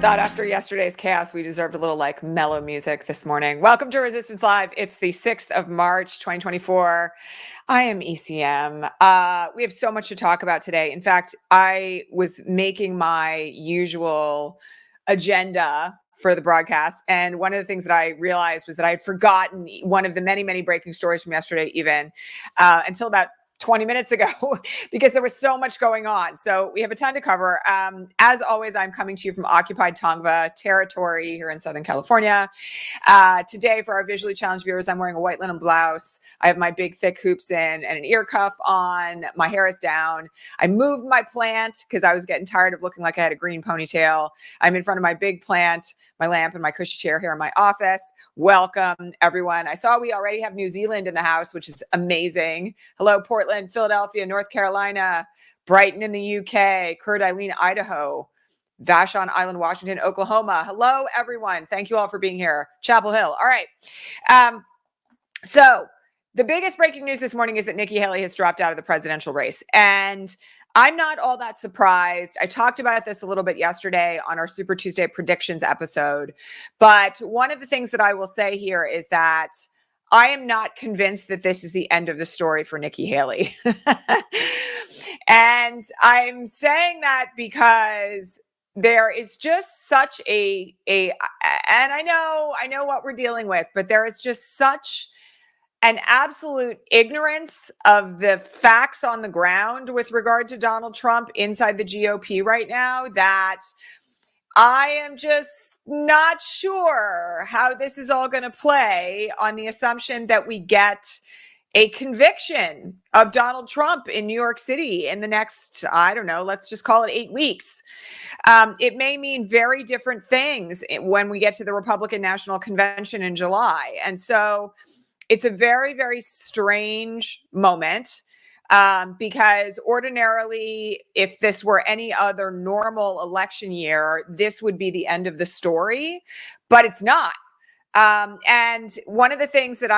thought after yesterday's chaos, we deserved a little like mellow music this morning. Welcome to Resistance Live. It's the 6th of March, 2024. I am ECM. We have so much to talk about today. In fact, I was making my usual agenda for the broadcast. And one of the things that I realized was that I had forgotten one of the many, many breaking stories from yesterday, even until about 20 minutes ago, because there was so much going on. So we have a ton to cover. As always, I'm coming to you from occupied Tongva territory here in Southern California. Today, for our visually challenged viewers, I'm wearing a white linen blouse. I have my big thick hoops in and an ear cuff on. My hair is down. I moved my plant because I was getting tired of looking like I had a green ponytail. I'm in front of my big plant, my lamp, and my cushy chair here in my office. Welcome, everyone. I saw we already have New Zealand in the house, which is amazing. Hello, Portland, Philadelphia, North Carolina, Brighton in the UK, Coeur d'Alene, Idaho, Vashon Island, Washington, Oklahoma. Hello, everyone. Thank you all for being here. Chapel Hill. All right. So the biggest breaking news this morning is that Nikki Haley has dropped out of the presidential race. And I'm not all that surprised. I talked about this a little bit yesterday on our Super Tuesday predictions episode. But one of the things that I will say here is that I am not convinced that this is the end of the story for Nikki Haley. And I'm saying that because there is just such and I know what we're dealing with, but there is just such an absolute ignorance of the facts on the ground with regard to Donald Trump inside the GOP right now that I am just not sure how this is all going to play on the assumption that we get a conviction of Donald Trump in New York City in the next, I don't know, let's just call it 8 weeks. It may mean very different things when we get to the Republican National Convention in July. And so it's a very, very strange moment. Because ordinarily, if this were any other normal election year, this would be the end of the story, but it's not. And one of the things that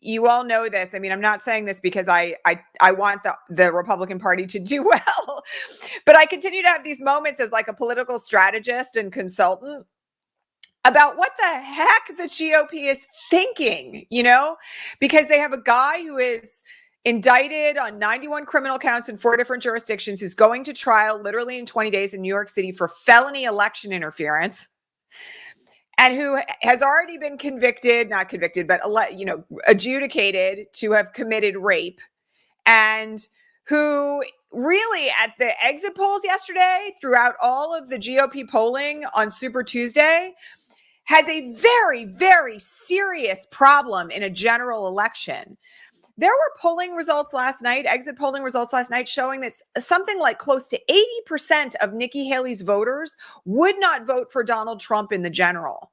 you all know this. I mean, I'm not saying this because I want the Republican Party to do well, but I continue to have these moments as like a political strategist and consultant about what the heck the GOP is thinking, because they have a guy who is indicted on 91 criminal counts in 4 different jurisdictions, who's going to trial literally in 20 days in New York City for felony election interference, and who has already been adjudicated to have committed rape, and who really at the exit polls yesterday, throughout all of the GOP polling on Super Tuesday, has a very, very serious problem in a general election. There were polling results last night, exit polling results last night, showing that something like close to 80% of Nikki Haley's voters would not vote for Donald Trump in the general.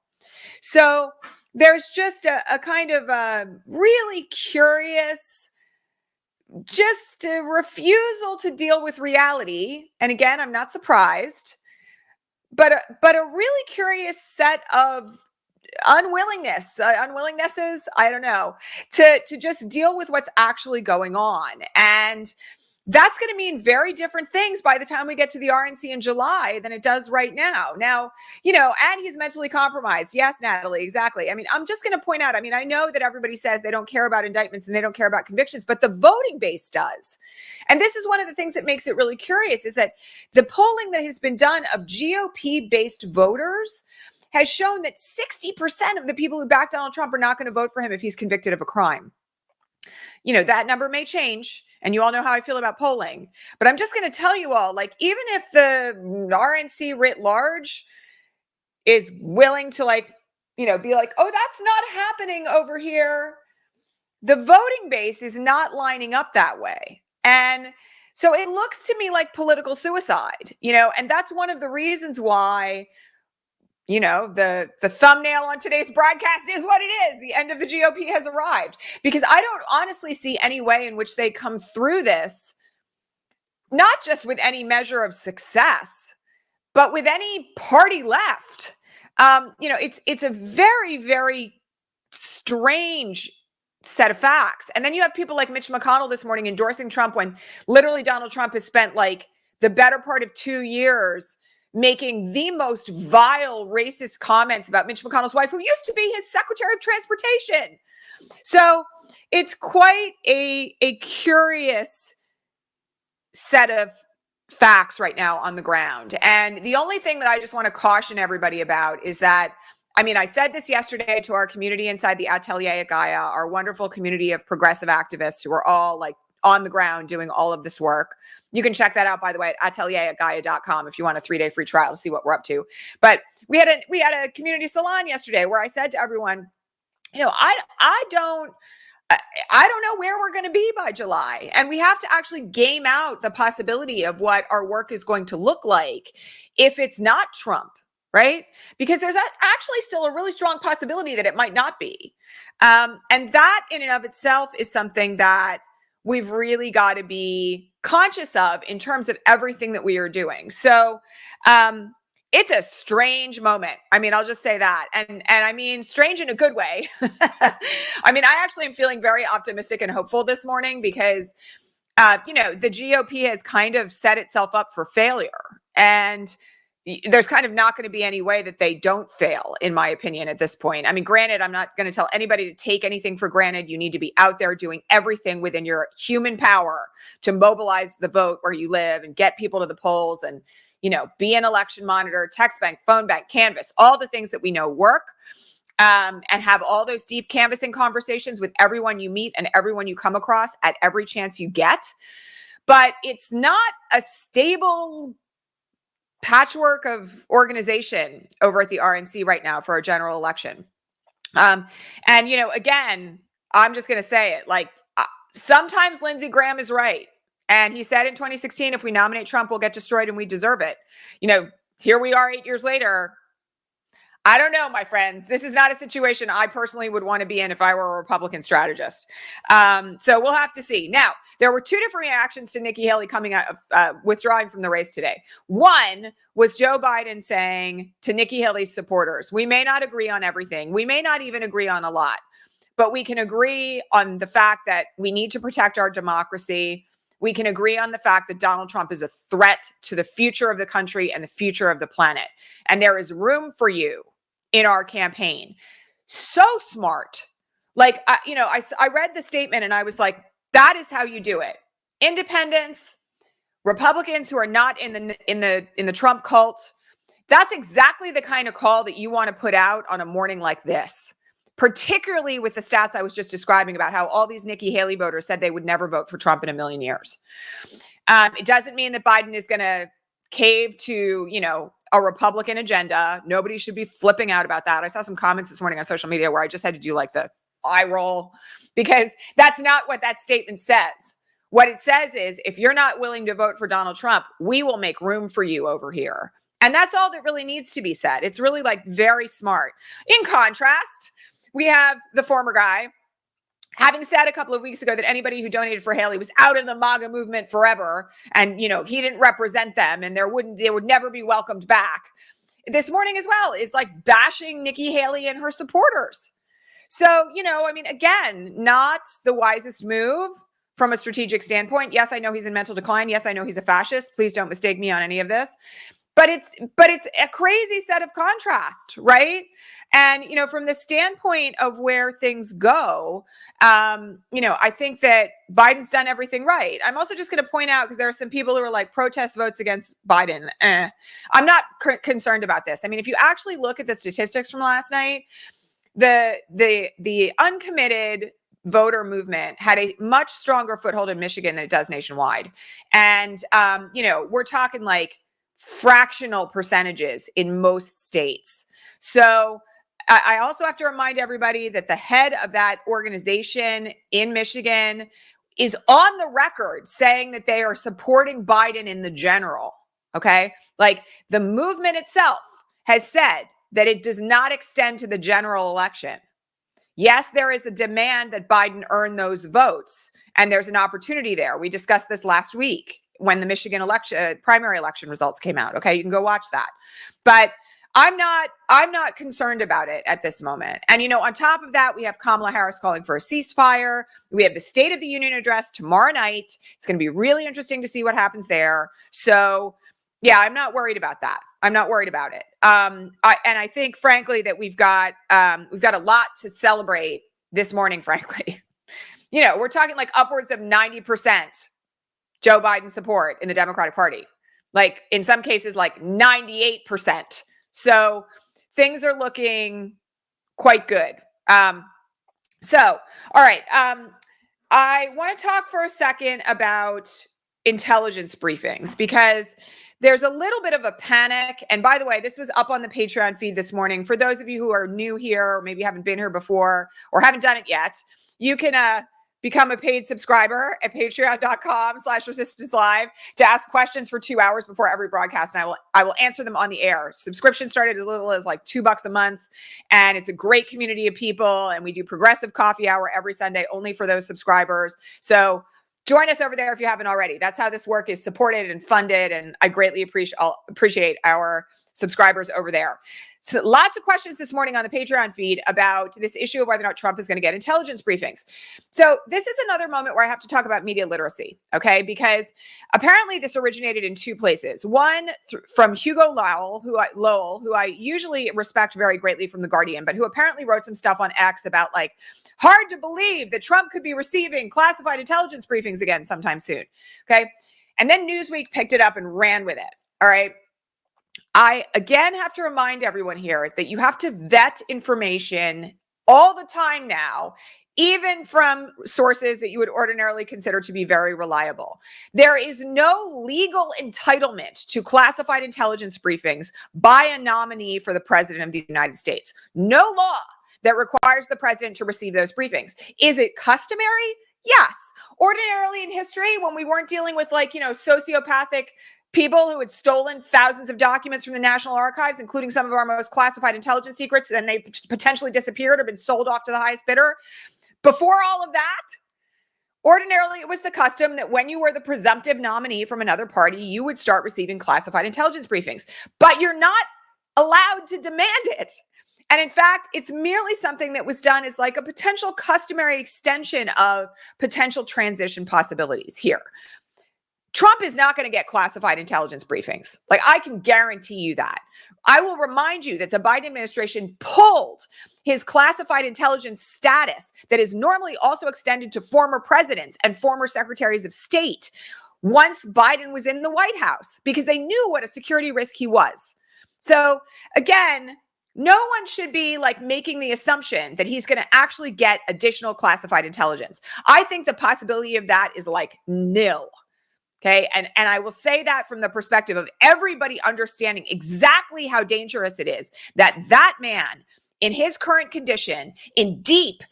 So there's just a kind of a really curious, just a refusal to deal with reality. And again, I'm not surprised, but a really curious set of unwillingnesses, I don't know, to just deal with what's actually going on. And that's going to mean very different things by the time we get to the RNC in July than it does right now. Now, and he's mentally compromised. Yes, Natalie, exactly. I mean, I'm just going to point out, I know that everybody says they don't care about indictments and they don't care about convictions, but the voting base does. And this is one of the things that makes it really curious, is that the polling that has been done of GOP-based voters has shown that 60% of the people who back Donald Trump are not going to vote for him if he's convicted of a crime. That number may change, and you all know how I feel about polling, but I'm just going to tell you all, like, even if the RNC writ large is willing to be like, oh, that's not happening over here, the voting base is not lining up that way. And so it looks to me like political suicide, and that's one of the reasons why the thumbnail on today's broadcast is what it is. The end of the GOP has arrived, because I don't honestly see any way in which they come through this, not just with any measure of success, but with any party left. It's a very, very strange set of facts. And then you have people like Mitch McConnell this morning endorsing Trump when literally Donald Trump has spent like the better part of 2 years making the most vile racist comments about Mitch McConnell's wife, who used to be his Secretary of Transportation. So it's quite a curious set of facts right now on the ground. And the only thing that I just want to caution everybody about is that, I mean, I said this yesterday to our community inside the Atelier at Gaia, our wonderful community of progressive activists who are all like on the ground doing all of this work. You can check that out, by the way, at atelieratgaia.com if you want a 3-day free trial to see what we're up to. But we had a community salon yesterday where I said to everyone, you know, I don't know where we're going to be by July. And we have to actually game out the possibility of what our work is going to look like if it's not Trump, right? Because there's actually still a really strong possibility that it might not be. And that in and of itself is something that we've really got to be conscious of in terms of everything that we are doing. So it's a strange moment. I mean, I'll just say that. And I mean, strange in a good way. I mean, I actually am feeling very optimistic and hopeful this morning because, you know, the GOP has kind of set itself up for failure. And there's kind of not going to be any way that they don't fail, in my opinion, at this point. I mean, granted, I'm not going to tell anybody to take anything for granted. You need to be out there doing everything within your human power to mobilize the vote where you live and get people to the polls and, you know, be an election monitor, text bank, phone bank, canvas, all the things that we know work, and have all those deep canvassing conversations with everyone you meet and everyone you come across at every chance you get. But it's not a stable patchwork of organization over at the RNC right now for a general election. And, you know, again, I'm just going to say it, like, sometimes Lindsey Graham is right. And he said in 2016, if we nominate Trump, we'll get destroyed and we deserve it. You know, here we are 8 years later. I don't know, my friends. This is not a situation I personally would want to be in if I were a Republican strategist. So we'll have to see. Now, there were 2 different reactions to Nikki Haley coming out of withdrawing from the race today. One was Joe Biden saying to Nikki Haley's supporters, we may not agree on everything. We may not even agree on a lot, but we can agree on the fact that we need to protect our democracy. We can agree on the fact that Donald Trump is a threat to the future of the country and the future of the planet. And there is room for you in our campaign. So smart. Like, you know, I read the statement and I was like, that is how you do it. Independents, Republicans who are not in the Trump cult. That's exactly the kind of call that you want to put out on a morning like this. Particularly with the stats I was just describing about how all these Nikki Haley voters said they would never vote for Trump in a million years. It doesn't mean that Biden is going to cave to, you know, a Republican agenda. Nobody should be flipping out about that. I saw some comments this morning on social media where I just had to do like the eye roll because that's not what that statement says. What it says is, if you're not willing to vote for Donald Trump, we will make room for you over here. And that's all that really needs to be said. It's really like very smart. In contrast, we have the former guy having said a couple of weeks ago that anybody who donated for Haley was out of the MAGA movement forever. And, you know, he didn't represent them and they would never be welcomed back. This morning as well is like bashing Nikki Haley and her supporters. So, you know, I mean, again, not the wisest move from a strategic standpoint. Yes, I know he's in mental decline. Yes, I know he's a fascist. Please don't mistake me on any of this. But it's a crazy set of contrast, right? And, you know, from the standpoint of where things go, you know, I think that Biden's done everything right. I'm also just going to point out, because there are some people who are like protest votes against Biden. I'm not concerned about this. I mean, if you actually look at the statistics from last night, the uncommitted voter movement had a much stronger foothold in Michigan than it does nationwide. And, you know, we're talking like fractional percentages in most states. So I also have to remind everybody that the head of that organization in Michigan is on the record saying that they are supporting Biden in the general. Okay. Like the movement itself has said that it does not extend to the general election. Yes, there is a demand that Biden earn those votes, and there's an opportunity there. We discussed this last week when the Michigan election, primary election results came out. Okay, you can go watch that. But I'm not concerned about it at this moment. And, you know, on top of that, we have Kamala Harris calling for a ceasefire. We have the State of the Union address tomorrow night. It's going to be really interesting to see what happens there. So, yeah, I'm not worried about that. I'm not worried about it. And I think, frankly, that we've got a lot to celebrate this morning, frankly. You know, we're talking like upwards of 90% Joe Biden support in the Democratic Party. Like in some cases, like 98%. So things are looking quite good. All right. I want to talk for a second about intelligence briefings because there's a little bit of a panic. And by the way, this was up on the Patreon feed this morning. For those of you who are new here, or maybe haven't been here before or haven't done it yet, you can become a paid subscriber at patreon.com/resistance live to ask questions for 2 hours before every broadcast. And I will answer them on the air. Subscription started as little as like $2 a month. And it's a great community of people. And we do progressive coffee hour every Sunday only for those subscribers. So join us over there if you haven't already. That's how this work is supported and funded. And I greatly appreciate our subscribers over there. So lots of questions this morning on the Patreon feed about this issue of whether or not Trump is going to get intelligence briefings. So this is another moment where I have to talk about media literacy, okay? Because apparently this originated in two places. One from Hugo Lowell, who I usually respect very greatly from The Guardian, but who apparently wrote some stuff on X about like, hard to believe that Trump could be receiving classified intelligence briefings again sometime soon, okay? And then Newsweek picked it up and ran with it, all right? I, again, have to remind everyone here that you have to vet information all the time now, even from sources that you would ordinarily consider to be very reliable. There is no legal entitlement to classified intelligence briefings by a nominee for the president of the United States. No law that requires the president to receive those briefings. Is it customary? Yes. Ordinarily in history, when we weren't dealing with like, sociopathic people who had stolen thousands of documents from the National Archives, including some of our most classified intelligence secrets, and they potentially disappeared or been sold off to the highest bidder. Before all of that, ordinarily it was the custom that when you were the presumptive nominee from another party, you would start receiving classified intelligence briefings. But you're not allowed to demand it. And in fact, it's merely something that was done as like a potential customary extension of potential transition possibilities here. Trump is not going to get classified intelligence briefings. Like, I can guarantee you that. I will remind you that the Biden administration pulled his classified intelligence status that is normally also extended to former presidents and former secretaries of state once Biden was in the White House because they knew what a security risk he was. So again, no one should be like making the assumption that he's going to actually get additional classified intelligence. I think the possibility of that is like nil. Okay. And I will say that from the perspective of everybody understanding exactly how dangerous it is that man in his current condition, in deep,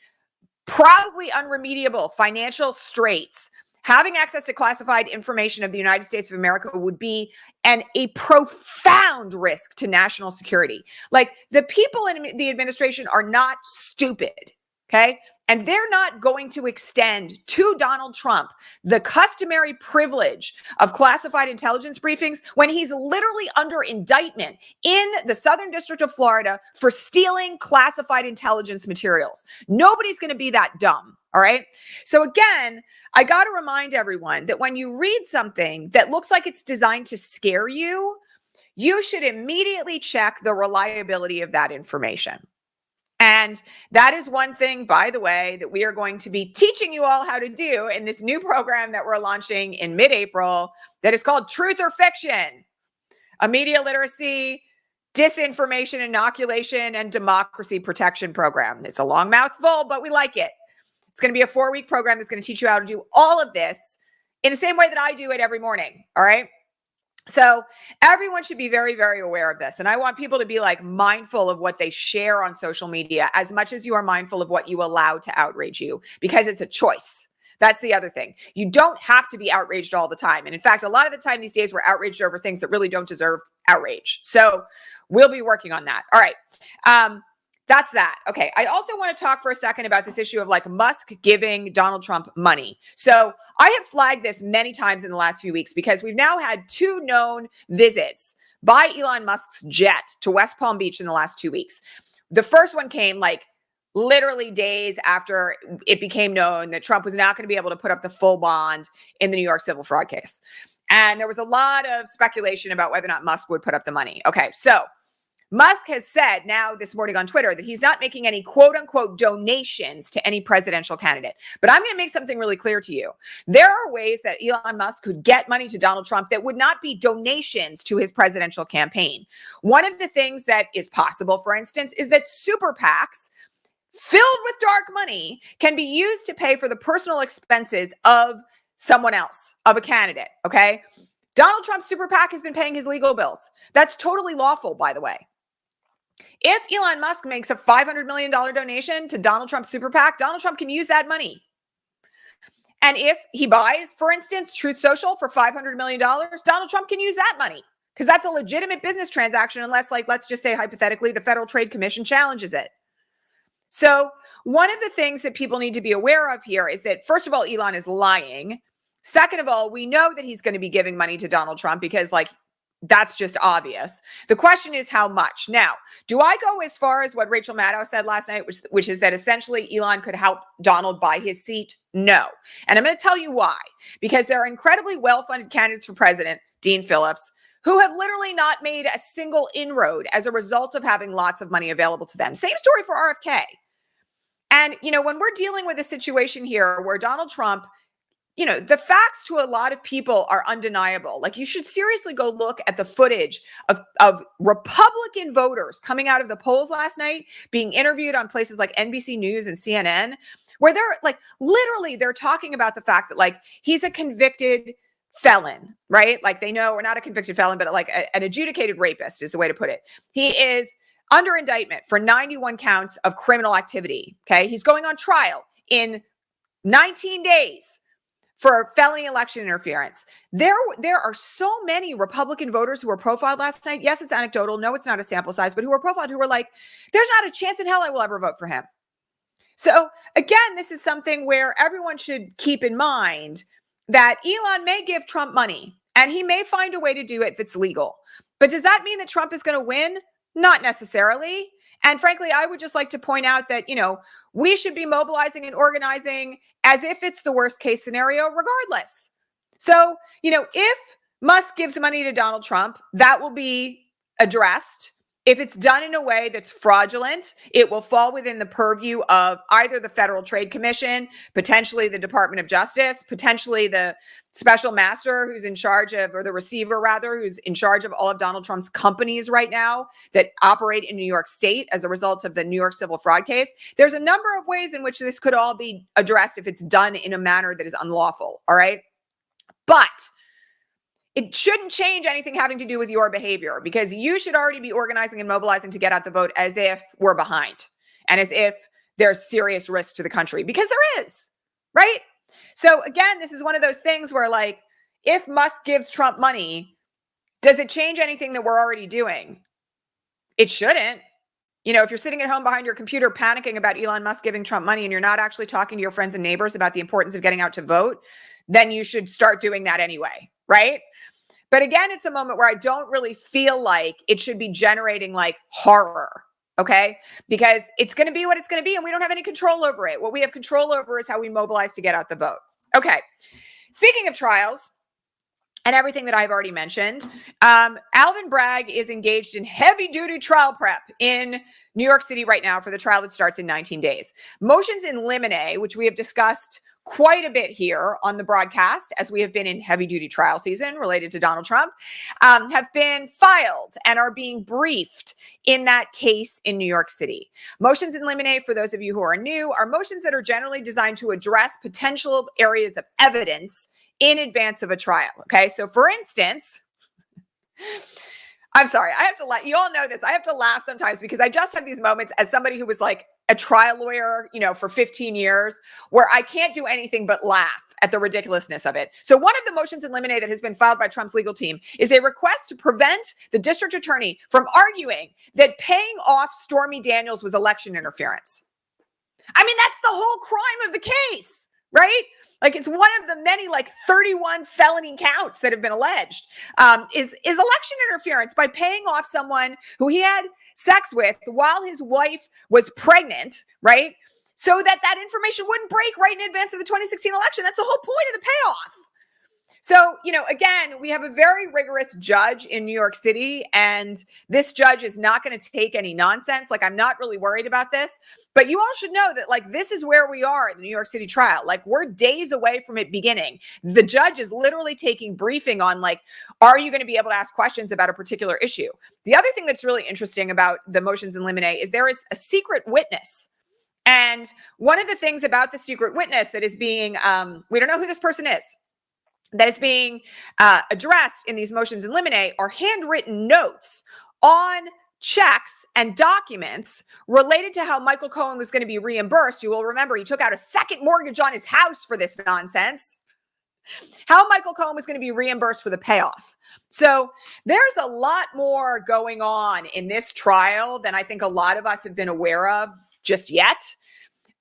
probably unremediable financial straits, having access to classified information of the United States of America would be a profound risk to national security. Like, the people in the administration are not stupid. Okay. And they're not going to extend to Donald Trump the customary privilege of classified intelligence briefings when he's literally under indictment in the Southern District of Florida for stealing classified intelligence materials. Nobody's going to be that dumb. All right. So again, I got to remind everyone that when you read something that looks like it's designed to scare you, you should immediately check the reliability of that information. And that is one thing, by the way, that we are going to be teaching you all how to do in this new program that we're launching in mid-April that is called Truth or Fiction, a media literacy, disinformation inoculation, and democracy protection program. It's a long mouthful, but we like it. It's going to be a 4-week program that's going to teach you how to do all of this in the same way that I do it every morning. All right. So everyone should be very, very aware of this. And I want people to be like mindful of what they share on social media as much as you are mindful of what you allow to outrage you, because it's a choice. That's the other thing. You don't have to be outraged all the time. And in fact, a lot of the time these days we're outraged over things that really don't deserve outrage. So we'll be working on that. All right. That's that. Okay. I also want to talk for a second about this issue of like Musk giving Donald Trump money. So I have flagged this many times in the last few weeks because we've now had 2 known visits by Elon Musk's jet to West Palm Beach in the last 2 weeks. The first one came like literally days after it became known that Trump was not going to be able to put up the full bond in the New York civil fraud case. And there was a lot of speculation about whether or not Musk would put up the money. Okay, so Musk has said now this morning on Twitter that he's not making any quote unquote donations to any presidential candidate. But I'm going to make something really clear to you. There are ways that Elon Musk could get money to Donald Trump that would not be donations to his presidential campaign. One of the things that is possible, for instance, is that super PACs filled with dark money can be used to pay for the personal expenses of someone else, of a candidate. Okay. Donald Trump's super PAC has been paying his legal bills. That's totally lawful, by the way. If Elon Musk makes a $500 million donation to Donald Trump's super PAC, Donald Trump can use that money. And if he buys, for instance, Truth Social for $500 million, Donald Trump can use that money because that's a legitimate business transaction unless, like, let's just say hypothetically, the Federal Trade Commission challenges it. So one of the things that people need to be aware of here is that, first of all, Elon is lying. Second of all, we know that he's going to be giving money to Donald Trump because, like, that's just obvious. The question is how much. Now, do I go as far as what Rachel Maddow said last night, which is that essentially Elon could help Donald buy his seat? No. And I'm going to tell you why. Because there are incredibly well-funded candidates for president, Dean Phillips, who have literally not made a single inroad as a result of having lots of money available to them. Same story for RFK. And, you know, when we're dealing with a situation here where Donald Trump, you know, the facts to a lot of people are undeniable. Like, you should seriously go look at the footage of Republican voters coming out of the polls last night, being interviewed on places like NBC News and CNN, where they're like, literally, they're talking about the fact that, like, he's a convicted felon, right? Like, they know, or not a convicted felon, but like an adjudicated rapist is the way to put it. He is under indictment for 91 counts of criminal activity. Okay. He's going on trial in 19 days for felony election interference. There are so many Republican voters who were profiled last night. Yes, it's anecdotal. No, it's not a sample size, but who were profiled, who were like, there's not a chance in hell I will ever vote for him. So again, this is something where everyone should keep in mind that Elon may give Trump money and he may find a way to do it that's legal. But does that mean that Trump is going to win? Not necessarily. And frankly, I would just like to point out that, you know, we should be mobilizing and organizing as if it's the worst case scenario regardless. So, you know, if Musk gives money to Donald Trump, that will be addressed. If it's done in a way that's fraudulent, it will fall within the purview of either the Federal Trade Commission, potentially the Department of Justice, potentially the special master who's in charge of, or the receiver rather, who's in charge of all of Donald Trump's companies right now that operate in New York State as a result of the New York civil fraud case. There's a number of ways in which this could all be addressed if it's done in a manner that is unlawful. All right. But it shouldn't change anything having to do with your behavior, because you should already be organizing and mobilizing to get out the vote as if we're behind and as if there's serious risk to the country, because there is, right? So again, this is one of those things where, like, if Musk gives Trump money, does it change anything that we're already doing? It shouldn't. You know, if you're sitting at home behind your computer panicking about Elon Musk giving Trump money and you're not actually talking to your friends and neighbors about the importance of getting out to vote, then you should start doing that anyway, right? But again, it's a moment where I don't really feel like it should be generating like horror, okay? Because it's going to be what it's going to be and we don't have any control over it. What we have control over is how we mobilize to get out the vote. Okay. Speaking of trials and everything that I've already mentioned, Alvin Bragg is engaged in heavy-duty trial prep in New York City right now for the trial that starts in 19 days. Motions in limine, which we have discussed quite a bit here on the broadcast, as we have been in heavy-duty trial season related to Donald Trump, have been filed and are being briefed in that case in New York City. Motions in limine, for those of you who are new, are motions that are generally designed to address potential areas of evidence in advance of a trial. Okay, so for instance, I'm sorry, I have to laugh. You all know this. I have to laugh sometimes because I just have these moments as somebody who was like a trial lawyer, you know, for 15 years, where I can't do anything but laugh at the ridiculousness of it. So one of the motions in limine that has been filed by Trump's legal team is a request to prevent the district attorney from arguing that paying off Stormy Daniels was election interference. I mean, that's the whole crime of the case, right? Like, it's one of the many, like, 31 felony counts that have been alleged, is election interference by paying off someone who he had sex with while his wife was pregnant, right? So that information wouldn't break right in advance of the 2016 election. That's the whole point of the payoff. So, again, we have a very rigorous judge in New York City, and this judge is not going to take any nonsense. Like, I'm not really worried about this, but you all should know that, like, this is where we are in the New York City trial. Like, we're days away from it beginning. The judge is literally taking briefing on, like, are you going to be able to ask questions about a particular issue? The other thing that's really interesting about the motions in limine is there is a secret witness. And one of the things about the secret witness that is being, we don't know who this person is, that is being addressed in these motions in limine are handwritten notes on checks and documents related to how Michael Cohen was going to be reimbursed. You will remember he took out a second mortgage on his house for this nonsense. How Michael Cohen was going to be reimbursed for the payoff. So there's a lot more going on in this trial than I think a lot of us have been aware of just yet.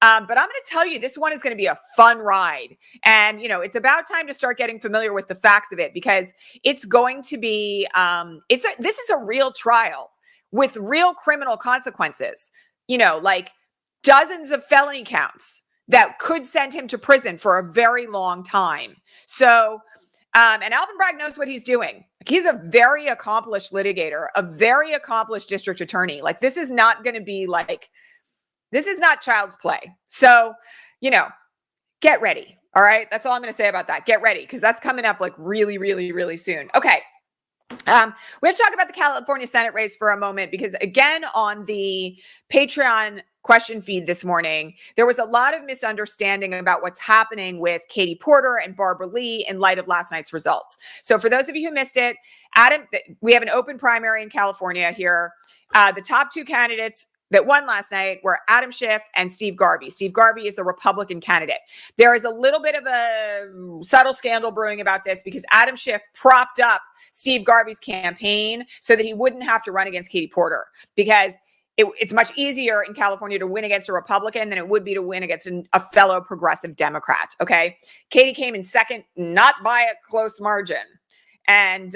But I'm going to tell you, this one is going to be a fun ride. And, it's about time to start getting familiar with the facts of it, because it's going to be, this is a real trial with real criminal consequences, like dozens of felony counts that could send him to prison for a very long time. So, and Alvin Bragg knows what he's doing. He's a very accomplished litigator, a very accomplished district attorney. Like, this is not going to be like, this is not child's play. So, get ready. All right. That's all I'm going to say about that. Get ready, because that's coming up like really, really, really soon. Okay. We have to talk about the California Senate race for a moment, because again, on the Patreon question feed this morning, there was a lot of misunderstanding about what's happening with Katie Porter and Barbara Lee in light of last night's results. So for those of you who missed it, we have an open primary in California here. The top two candidates that won last night were Adam Schiff and Steve Garvey. Steve Garvey is the Republican candidate. There is a little bit of a subtle scandal brewing about this, because Adam Schiff propped up Steve Garvey's campaign so that he wouldn't have to run against Katie Porter, because it's much easier in California to win against a Republican than it would be to win against a fellow progressive Democrat. Okay. Katie came in second, not by a close margin. And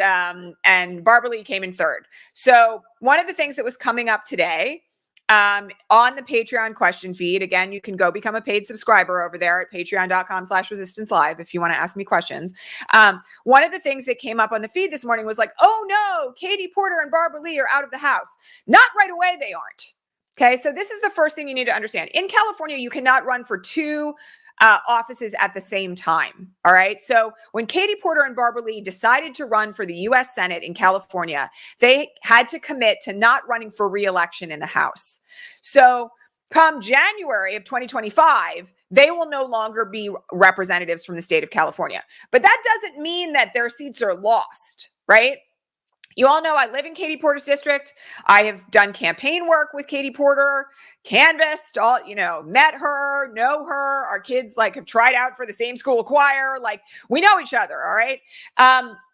Barbara Lee came in third. So one of the things that was coming up today, on the Patreon question feed, again, you can go become a paid subscriber over there at patreon.com/resistance live if you want to ask me questions. One of the things that came up on the feed this morning was like, oh no, Katie Porter and Barbara Lee are out of the house. Not right away, they aren't. Okay, so this is the first thing you need to understand. In California, you cannot run for two offices at the same time. All right. So when Katie Porter and Barbara Lee decided to run for the U.S. Senate in California, they had to commit to not running for re-election in the House. So come January of 2025, they will no longer be representatives from the state of California. But that doesn't mean that their seats are lost, right? You all know I live in Katie Porter's district. I have done campaign work with Katie Porter, canvassed, met her, know her. Our kids have tried out for the same school choir. We know each other. All right.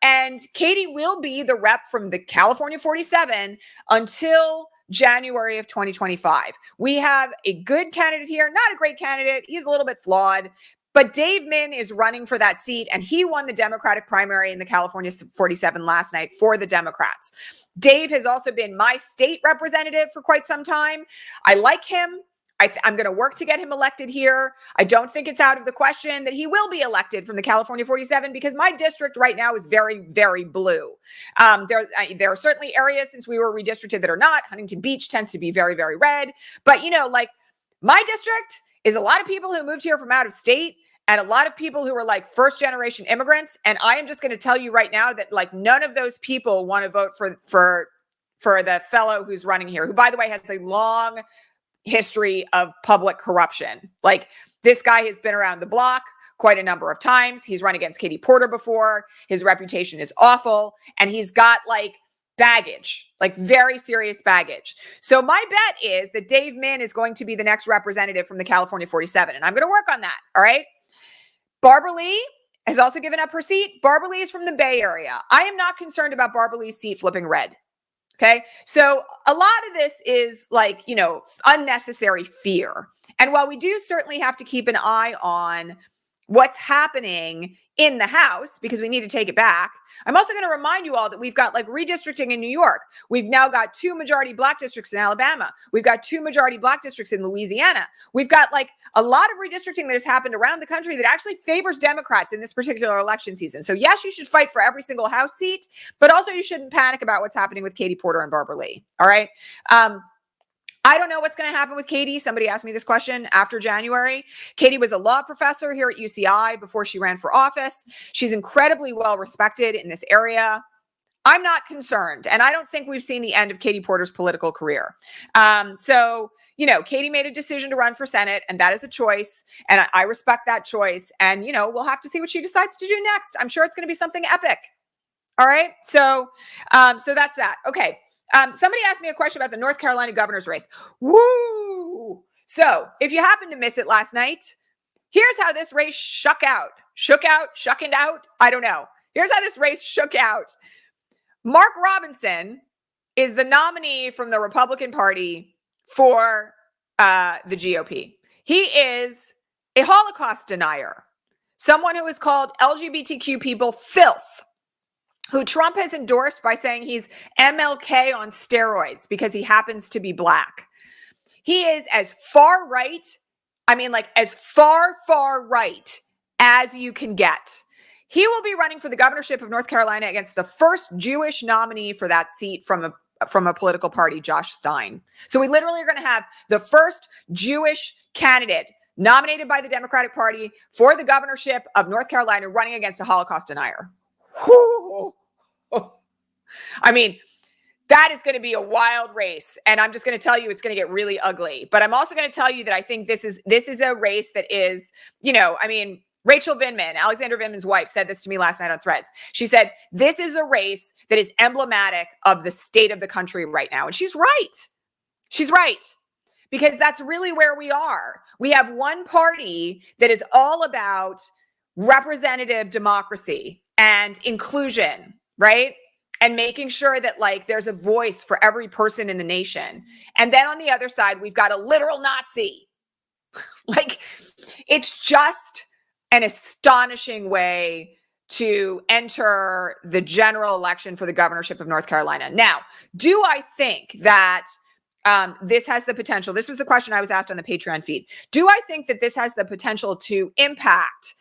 And Katie will be the rep from the California 47 until January of 2025. We have a good candidate here, not a great candidate. He's a little bit flawed. But Dave Min is running for that seat, and he won the Democratic primary in the California 47 last night for the Democrats. Dave has also been my state representative for quite some time. I like him. I'm going to work to get him elected here. I don't think it's out of the question that he will be elected from the California 47, because my district right now is very, very blue. There are certainly areas since we were redistricted that are not. Huntington Beach tends to be very, very red. But, my district is a lot of people who moved here from out of state, and a lot of people who are first generation immigrants. And I am just going to tell you right now that none of those people want to vote for the fellow who's running here, who, by the way, has a long history of public corruption. This guy has been around the block quite a number of times. He's run against Katie Porter before. His reputation is awful. And he's got baggage, very serious baggage. So my bet is that Dave Min is going to be the next representative from the California 47. And I'm going to work on that. All right. Barbara Lee has also given up her seat. Barbara Lee is from the Bay Area. I am not concerned about Barbara Lee's seat flipping red. Okay. So a lot of this is unnecessary fear. And while we do certainly have to keep an eye on what's happening in the House, because we need to take it back. I'm also going to remind you all that we've got like redistricting in New York. We've now got 2 majority black districts in Alabama. We've got 2 majority black districts in Louisiana. We've got like a lot of redistricting that has happened around the country that actually favors Democrats in this particular election season. So yes, you should fight for every single House seat, but also you shouldn't panic about what's happening with Katie Porter and Barbara Lee. All right. I don't know what's going to happen with Katie. Somebody asked me this question after January. Katie was a law professor here at UCI before she ran for office. She's incredibly well respected in this area. I'm not concerned. And I don't think we've seen the end of Katie Porter's political career. So, Katie made a decision to run for Senate, and that is a choice. And I respect that choice. And, we'll have to see what she decides to do next. I'm sure it's going to be something epic. All right. So that's that. Okay. Somebody asked me a question about the North Carolina governor's race. Woo! So if you happened to miss it last night, here's how this race shuckened out. I don't know. Here's how this race shook out. Mark Robinson is the nominee from the Republican Party for the GOP. He is a Holocaust denier, someone who has called LGBTQ people filth, who Trump has endorsed by saying he's MLK on steroids because he happens to be black. He is as far right, as far right as you can get. He will be running for the governorship of North Carolina against the first Jewish nominee for that seat from a political party, Josh Stein. So we literally are going to have the first Jewish candidate nominated by the Democratic Party for the governorship of North Carolina running against a Holocaust denier. Whew. That is going to be a wild race. And I'm just going to tell you, it's going to get really ugly. But I'm also going to tell you that I think this is a race that is, Rachel Vindman, Alexander Vindman's wife, said this to me last night on Threads. She said, this is a race that is emblematic of the state of the country right now. And she's right. She's right. Because that's really where we are. We have one party that is all about representative democracy and inclusion, right? And making sure that there's a voice for every person in the nation. And then on the other side, we've got a literal Nazi. It's just an astonishing way to enter the general election for the governorship of North Carolina. Now, do I think that this has the potential? This was the question I was asked on the Patreon feed. Do I think that this has the potential to impact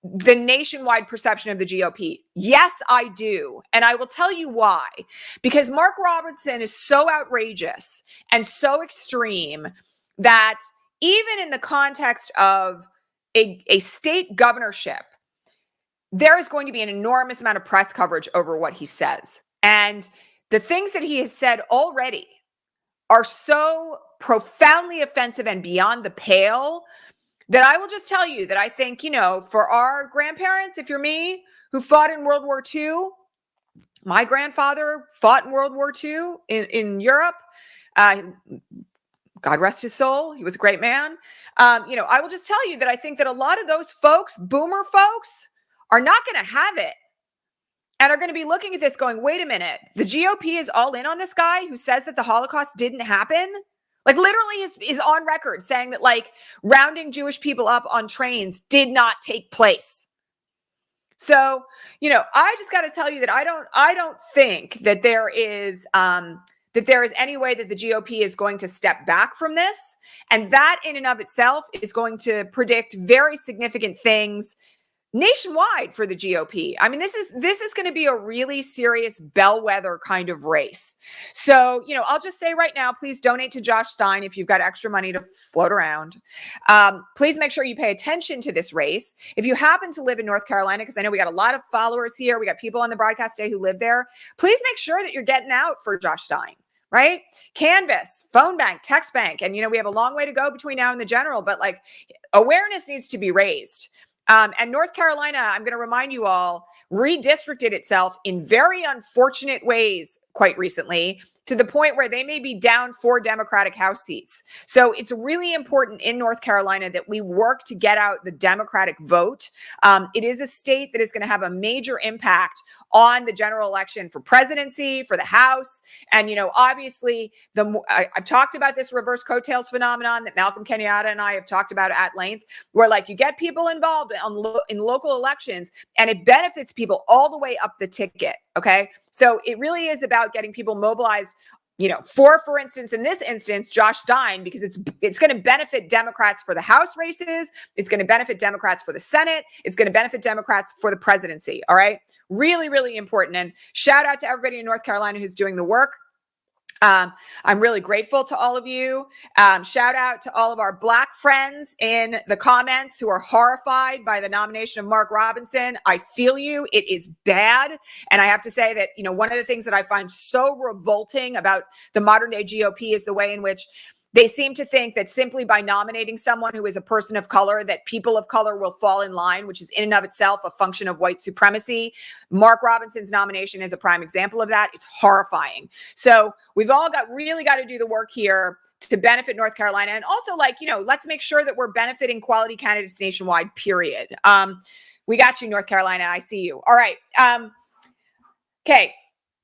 the nationwide perception of the GOP? Yes, I do. And I will tell you why. Because Mark Robinson is so outrageous and so extreme that even in the context of a state governorship, there is going to be an enormous amount of press coverage over what he says. And the things that he has said already are so profoundly offensive and beyond the pale that I will just tell you that I think, for our grandparents, if you're me, who fought in World War II, my grandfather fought in World War II in Europe. God rest his soul. He was a great man. I will just tell you that I think that a lot of those folks, boomer folks, are not going to have it and are going to be looking at this going, wait a minute, the GOP is all in on this guy who says that the Holocaust didn't happen? Literally is on record saying that rounding Jewish people up on trains did not take place. So, I just got to tell you that I don't think that there is any way that the GOP is going to step back from this. And that in and of itself is going to predict very significant things nationwide for the GOP. This is going to be a really serious bellwether kind of race. So, I'll just say right now, please donate to Josh Stein if you've got extra money to float around. Please make sure you pay attention to this race. If you happen to live in North Carolina, because I know we got a lot of followers here, we got people on the broadcast today who live there, please make sure that you're getting out for Josh Stein. Right? Canvas, phone bank, text bank. And, we have a long way to go between now and the general, but awareness needs to be raised. And North Carolina, I'm going to remind you all, redistricted itself in very unfortunate ways quite recently, to the point where they may be down 4 Democratic House seats. So it's really important in North Carolina that we work to get out the Democratic vote. It is a state that is going to have a major impact on the general election for presidency, for the House. And, obviously, I've talked about this reverse coattails phenomenon that Malcolm Kenyatta and I have talked about at length, where you get people involved in local elections and it benefits people all the way up the ticket. Okay. So it really is about getting people mobilized, for instance, in this instance, Josh Stein, because it's going to benefit Democrats for the House races. It's going to benefit Democrats for the Senate. It's going to benefit Democrats for the presidency. All right. Really, really important. And shout out to everybody in North Carolina who's doing the work. I'm really grateful to all of you. Shout out to all of our Black friends in the comments who are horrified by the nomination of Mark Robinson. I feel you. It is bad. And I have to say that, one of the things that I find so revolting about the modern day GOP is the way in which they seem to think that simply by nominating someone who is a person of color, that people of color will fall in line, which is in and of itself a function of white supremacy. Mark Robinson's nomination is a prime example of that. It's horrifying. So we've all really got to do the work here to benefit North Carolina. And also, let's make sure that we're benefiting quality candidates nationwide, period. We got you, North Carolina. I see you. All right. Okay.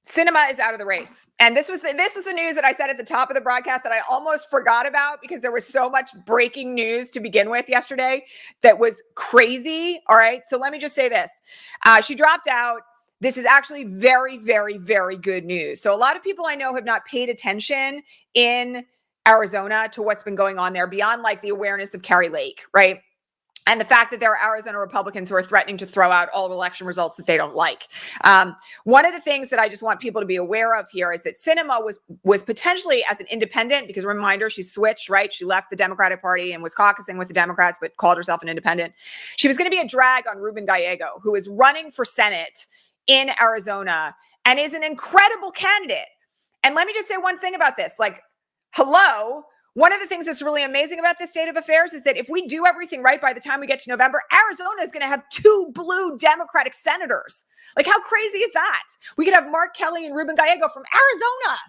Sinema is out of the race. And this was the news that I said at the top of the broadcast that I almost forgot about because there was so much breaking news to begin with yesterday that was crazy. All right. So let me just say this. She dropped out. This is actually very, very, very good news. So a lot of people I know have not paid attention in Arizona to what's been going on there beyond the awareness of Cari Lake, right? And the fact that there are Arizona Republicans who are threatening to throw out all election results that they don't like. One of the things that I just want people to be aware of here is that Sinema was potentially as an independent, because reminder, she switched, right? She left the Democratic Party and was caucusing with the Democrats, but called herself an independent. She was going to be a drag on Ruben Gallego, who is running for Senate in Arizona and is an incredible candidate. And let me just say one thing about this, hello. One of the things that's really amazing about this state of affairs is that if we do everything right by the time we get to November, Arizona is going to have 2 blue Democratic senators. How crazy is that? We could have Mark Kelly and Ruben Gallego from Arizona,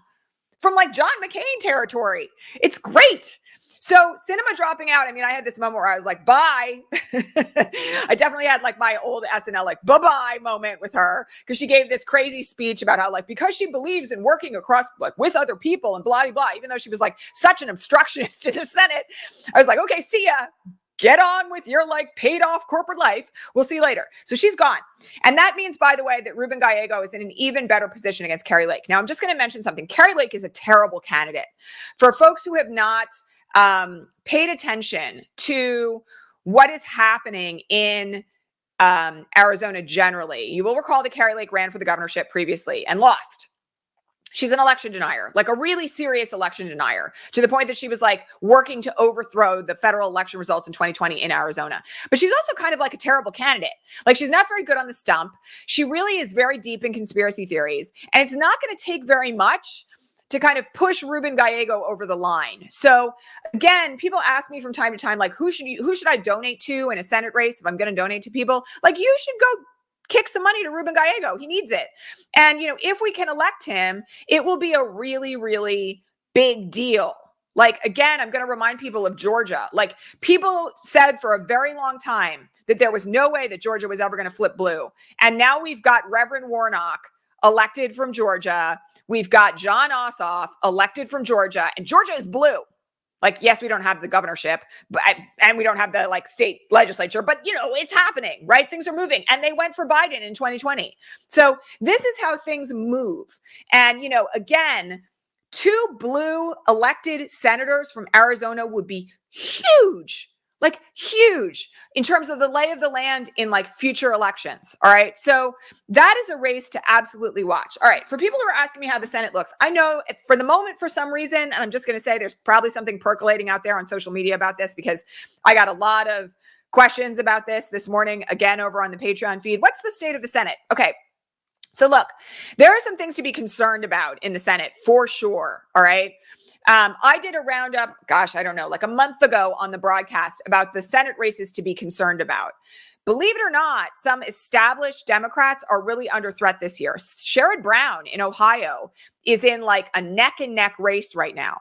from John McCain territory. It's great. So Sinema dropping out. I mean, I had this moment where I was like, bye. I definitely had my old SNL, bye-bye moment with her because she gave this crazy speech about how because she believes in working across with other people and blah, blah, blah, even though she was such an obstructionist in the Senate. I was like, okay, see ya. Get on with your paid off corporate life. We'll see you later. So she's gone. And that means, by the way, that Ruben Gallego is in an even better position against Cari Lake. Now, I'm just going to mention something. Cari Lake is a terrible candidate. For folks who have not paid attention to what is happening in Arizona generally, you will recall that Cari Lake ran for the governorship previously and lost. She's an election denier, a really serious election denier, to the point that she was working to overthrow the federal election results in 2020 in Arizona. But she's also kind of a terrible candidate. She's not very good on the stump. She really is very deep in conspiracy theories. And it's not going to take very much to kind of push Ruben Gallego over the line. So again, people ask me from time to time, who should I donate to in a Senate race if I'm going to donate to people? You should go kick some money to Ruben Gallego. He needs it. And, if we can elect him, it will be a really, really big deal. Again, I'm going to remind people of Georgia. People said for a very long time that there was no way that Georgia was ever going to flip blue. And now we've got Reverend Warnock elected from Georgia. We've got John Ossoff elected from Georgia, and Georgia is blue. Yes, we don't have the governorship, and we don't have the state legislature, but it's happening, right? Things are moving, and they went for Biden in 2020. So this is how things move. And again, 2 blue elected senators from Arizona would be huge. Huge in terms of the lay of the land in future elections. All right. So that is a race to absolutely watch. All right. For people who are asking me how the Senate looks, I know for the moment, for some reason, and I'm just going to say there's probably something percolating out there on social media about this because I got a lot of questions about this morning, again, over on the Patreon feed. What's the state of the Senate? Okay. So look, there are some things to be concerned about in the Senate for sure. All right. I did a roundup, I don't know, a month ago on the broadcast about the Senate races to be concerned about. believe it or not, some established Democrats are really under threat this year. Sherrod Brown in Ohio is in like a neck and neck race right now.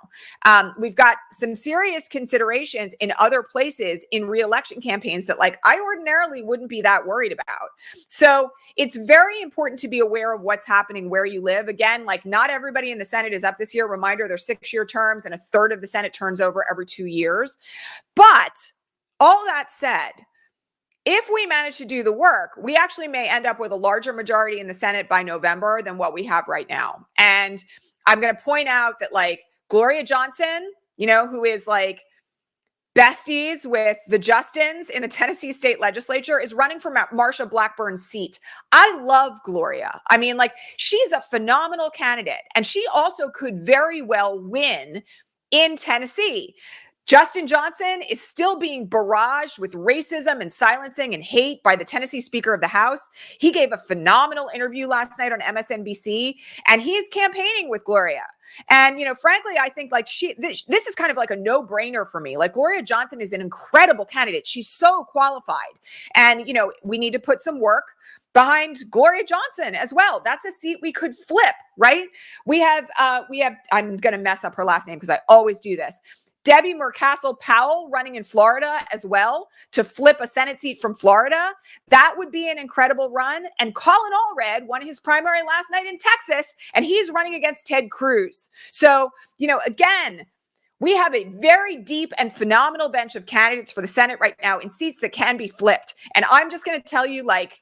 We've got some serious considerations in other places in re-election campaigns that like I ordinarily wouldn't be that worried about. So it's very important to be aware of what's happening where you live. Again, like not everybody in the Senate is up this year. Reminder, they're 6-year terms and a third of the Senate turns over every 2 years. But all that said, if we manage to do the work, we actually may end up with a larger majority in the Senate by November than what we have right now. And I'm going to point out that like Gloria Johnson, who is like besties with the Justins in the Tennessee state legislature, is running for Marsha Blackburn's seat. I love Gloria. I mean, like she's a phenomenal candidate and she also could very well win in Tennessee. Justin Johnson is still being barraged with racism and silencing and hate by the Tennessee Speaker of the House. He gave a phenomenal interview last night on MSNBC, and he's campaigning with Gloria. And, frankly, I think like this is kind of like a no-brainer for me. Like Gloria Johnson is an incredible candidate. She's so qualified. And, we need to put some work behind Gloria Johnson as well. That's a seat we could flip, right? We have, I'm going to mess up her last name because I always do this. Debbie Murcassel-Powell running in Florida as well to flip a Senate seat from Florida. That would be an incredible run. And Colin Allred won his primary last night in Texas, and he's running against Ted Cruz. So, again, we have a very deep and phenomenal bench of candidates for the Senate right now in seats that can be flipped. And I'm just going to tell you, like,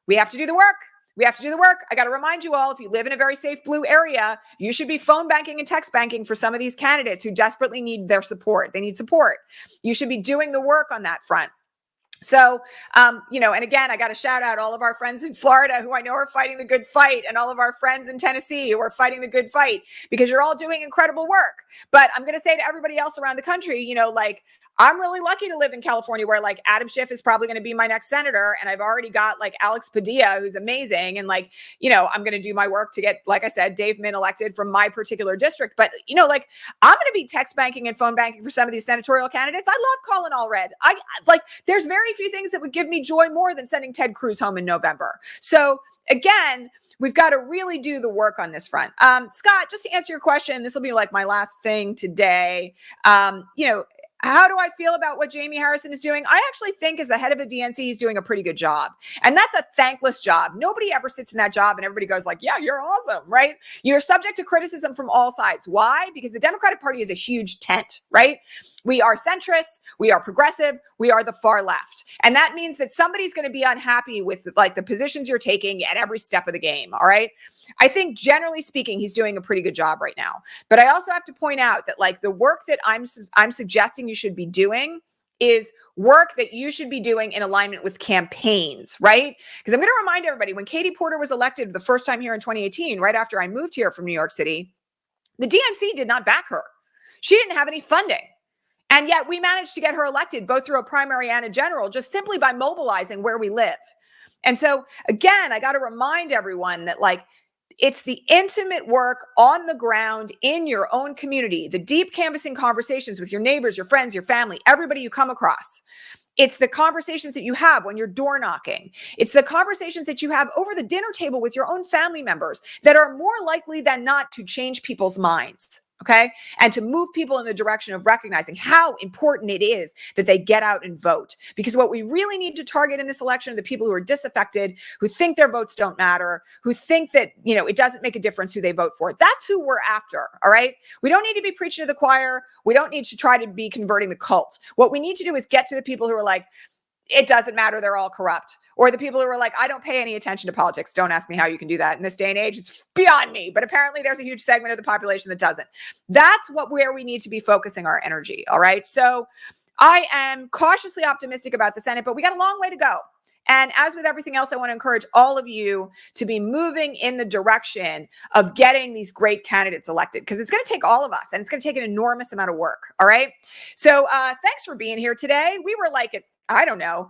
we have to do the work. We have to do the work. I got to remind you all, if you live in a very safe blue area, you should be phone banking and text banking for some of these candidates who desperately need their support. They need support. You should be doing the work on that front. So, and again, I got to shout out all of our friends in Florida who I know are fighting the good fight, and all of our friends in Tennessee who are fighting the good fight, because you're all doing incredible work. But I'm going to say to everybody else around the country, like, I'm really lucky to live in California where like Adam Schiff is probably going to be my next senator. And I've already got like Alex Padilla, who's amazing. And like, I'm going to do my work to get, like I said, Dave Min elected from my particular district. But, like I'm going to be text banking and phone banking for some of these senatorial candidates. I love Colin Allred. There's very few things that would give me joy more than sending Ted Cruz home in November. So again, we've got to really do the work on this front. Scott, just to answer your question, this will be like my last thing today. How do I feel about what Jamie Harrison is doing? I actually think as the head of the DNC, he's doing a pretty good job. And that's a thankless job. Nobody ever sits in that job and everybody goes like, yeah, you're awesome, right? You're subject to criticism from all sides. Why? Because the Democratic Party is a huge tent, right? We are centrists, we are progressive, we are the far left. And that means that somebody's going to be unhappy with like the positions you're taking at every step of the game, all right? I think generally speaking, he's doing a pretty good job right now. But I also have to point out that like the work that I'm suggesting you should be doing is work that you should be doing in alignment with campaigns, right? Because I'm going to remind everybody, when Katie Porter was elected the first time here in 2018, right after I moved here from New York City, the DNC did not back her. She didn't have any funding. And yet we managed to get her elected both through a primary and a general just simply by mobilizing where we live. And so again, I got to remind everyone that like it's the intimate work on the ground in your own community, the deep canvassing conversations with your neighbors, your friends, your family, everybody you come across. It's the conversations that you have when you're door knocking. It's the conversations that you have over the dinner table with your own family members that are more likely than not to change people's minds. Okay. And to move people in the direction of recognizing how important it is that they get out and vote. Because what we really need to target in this election are the people who are disaffected, who think their votes don't matter, who think that, it doesn't make a difference who they vote for. That's who we're after. All right. We don't need to be preaching to the choir. We don't need to try to be converting the cult. What we need to do is get to the people who are like, it doesn't matter, they're all corrupt. Or the people who are like, I don't pay any attention to politics. Don't ask me how you can do that in this day and age. It's beyond me. But apparently there's a huge segment of the population that doesn't. That's where we need to be focusing our energy. All right. So I am cautiously optimistic about the Senate, but we got a long way to go. And as with everything else, I want to encourage all of you to be moving in the direction of getting these great candidates elected, because it's going to take all of us and it's going to take an enormous amount of work. All right. So thanks for being here today. We were like at, I don't know,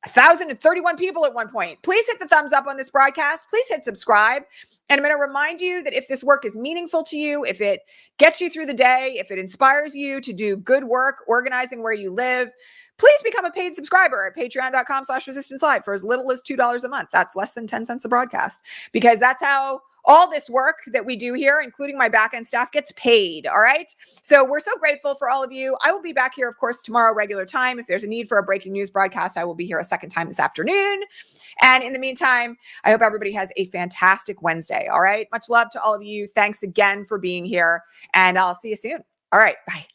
1,031 people at one point. Please hit the thumbs up on this broadcast. Please hit subscribe. And I'm going to remind you that if this work is meaningful to you, if it gets you through the day, if it inspires you to do good work organizing where you live, please become a paid subscriber at patreon.com/resistancelive for as little as $2 a month. That's less than 10 cents a broadcast, because that's how all this work that we do here, including my back-end staff, gets paid. All right. So we're so grateful for all of you. I will be back here, of course, tomorrow, regular time. If there's a need for a breaking news broadcast, I will be here a second time this afternoon. And in the meantime, I hope everybody has a fantastic Wednesday. All right. Much love to all of you. Thanks again for being here, and I'll see you soon. All right. Bye.